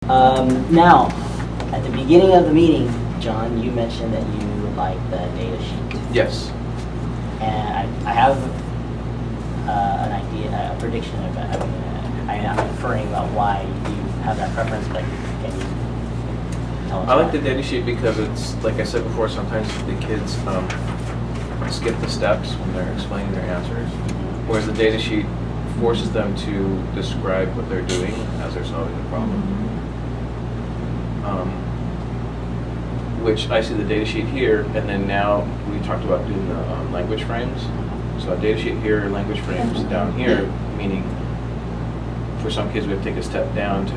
Now, at the beginning of the meeting, John, you mentioned that you like the data sheet. Yes. And I have an idea, a prediction of it. I'm inferring about why you have that preference, but can you tell us I like why? the data sheet because it's, like I said before, sometimes the kids skip the steps when they're explaining their answers, whereas the data sheet forces them to describe what they're doing as they're solving the problem. Which I see the data sheet here, and then now we talked about doing the language frames. So a data sheet here, language frames down here, meaning for some kids we have to take a step down to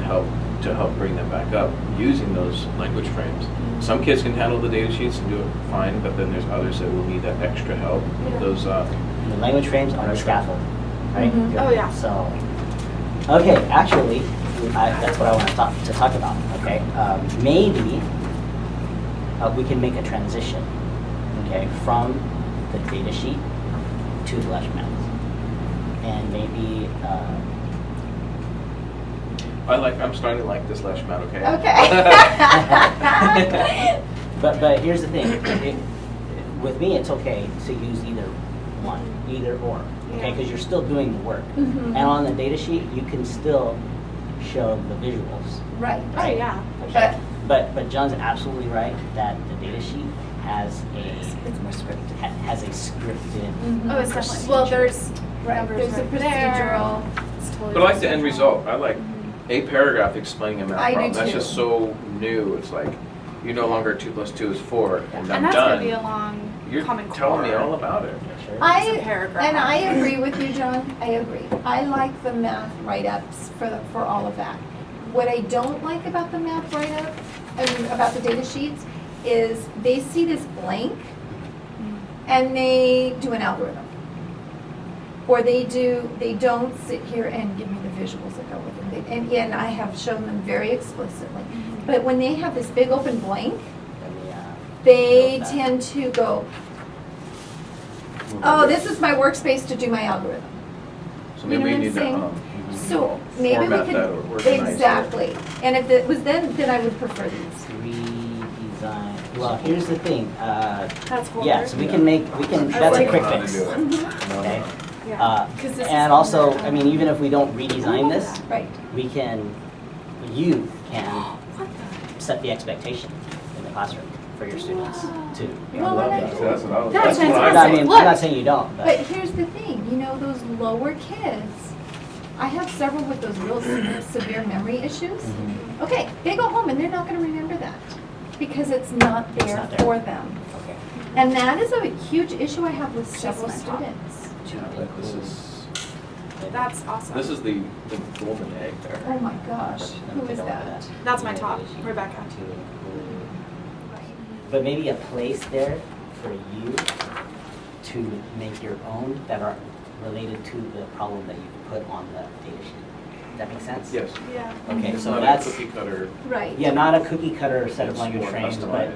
help bring them back up using those language frames. Some kids can handle the data sheets and do it fine, but then there's others that will need that extra help. Yeah. Those The language frames on the scaffold, right? Oh, yeah. So, okay, actually, that's what I want to talk about, okay? Maybe we can make a transition, okay, from the data sheet to the Lesh math. And maybe, I'm starting to like this Lesh mat, okay? Okay. but here's the thing. With me, it's okay to use either one, either or, okay? Yeah. Because you're still doing the work. Mhm. And on the data sheet, you can still show the visuals. Right. Right. Oh, yeah. Okay. But John's absolutely right that the data sheet has It's more scripted. has a scripted. Oh, it's definitely. Well, there's numbers There's a right there. procedural. It's totally But I like the end procedural. result. I like a paragraph explaining a math I do problem. That's too. just so new. It's like, you no longer 2 + 2 is 4, and I'm And that's going done. to be a long You're common telling me core. all about it. Sure. It's a paragraph. And I agree with you, John. I agree. I like the math write-ups for all of that. What I don't like about the math write-up, about the data sheets, is they see this blank and they do an algorithm. Or they don't sit here and give me the visuals that go with it. And I have shown them very explicitly. But when they have this big open blank, Let me, they note that. tend to go, oh, this is my workspace to do my algorithm. So You know maybe what we I'm need saying? to So maybe we format could, that or organize it. exactly. And if it was then I would prefer these. Redesign. Well, here's the thing. That's cool. Yeah, so we can, I that's a like quick how to fix. do it. Mhm. Okay. Yeah. 'Cause this is And also, under, I mean, even if we don't redesign this, Right. you can What the? set the expectation in the classroom for your students too. Well, I love and that. So that's what I was. That's what I fantastic. I mean, Look. I'm not saying you don't, But but here's the thing, those lower kids, I have several with those real severe memory issues. Mhm. Okay, they go home and they're not gonna remember that because it's not It's there not there. for them. okay. And that is a huge issue I have with several my top. students. Yeah, but this is Awesome. this is the golden egg there. Oh my gosh, who is Take a look at that? That's my top, Rebecca. But maybe a place there for you to make your own that are related to the problem that you put on the data sheet. Does that make sense? Yes. Yeah. Okay, It's so not that's, a cookie cutter. Right. yeah, not a cookie cutter set of It's language more frames, customized.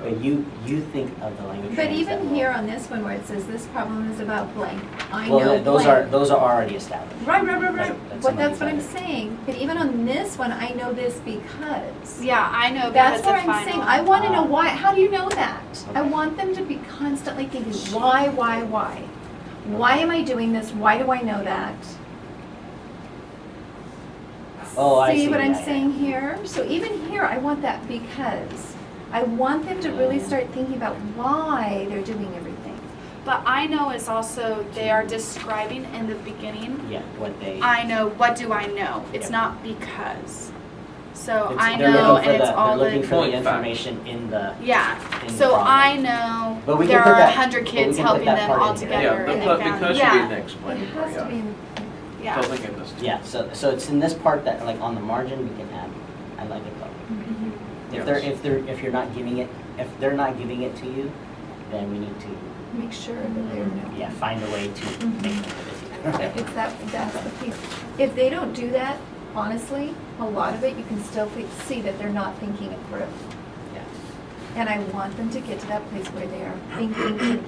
but you think of the language But frames. that even will- here on this one where it says this problem is about blank, I know Well, blank. those are already established. Right. That's But some of that's these what I'm others. saying. But even on this one, I know this because. Yeah, I know. That's because what of I'm saying. final. I want to know why. How do you know that? I Okay. want them to be constantly thinking, why? Why am I doing this? Why do I know that? Oh, I see. what I'm Yeah, yeah. saying here? So even here, I want that because I want them to really start thinking about why they're doing everything. But I know it's also, they are describing in the beginning, Yeah, what they. I know, what do I know? It's Yep. not because. So it's- I they're know, looking for and it's the- all They're looking the, for the Point fact. information in the. yeah. in the So problem. I know But we can there put are that- 100 but we kids can put helping that them part all in here. together. Yeah, and the they because found, should be yeah, an It explaining part, has to be. yeah. yeah. So look at this. Yeah, so it's in this part that, like, on the margin, we can add, I like it though. If you're not giving it, if they're not giving it to you, then we need to, Make sure that they're no. yeah, find a way to Mhm. make them busy. It's that's the piece. If they don't do that, honestly, a lot of it, you can still see that they're not thinking it through. Yeah. And I want them to get to that place where they are thinking.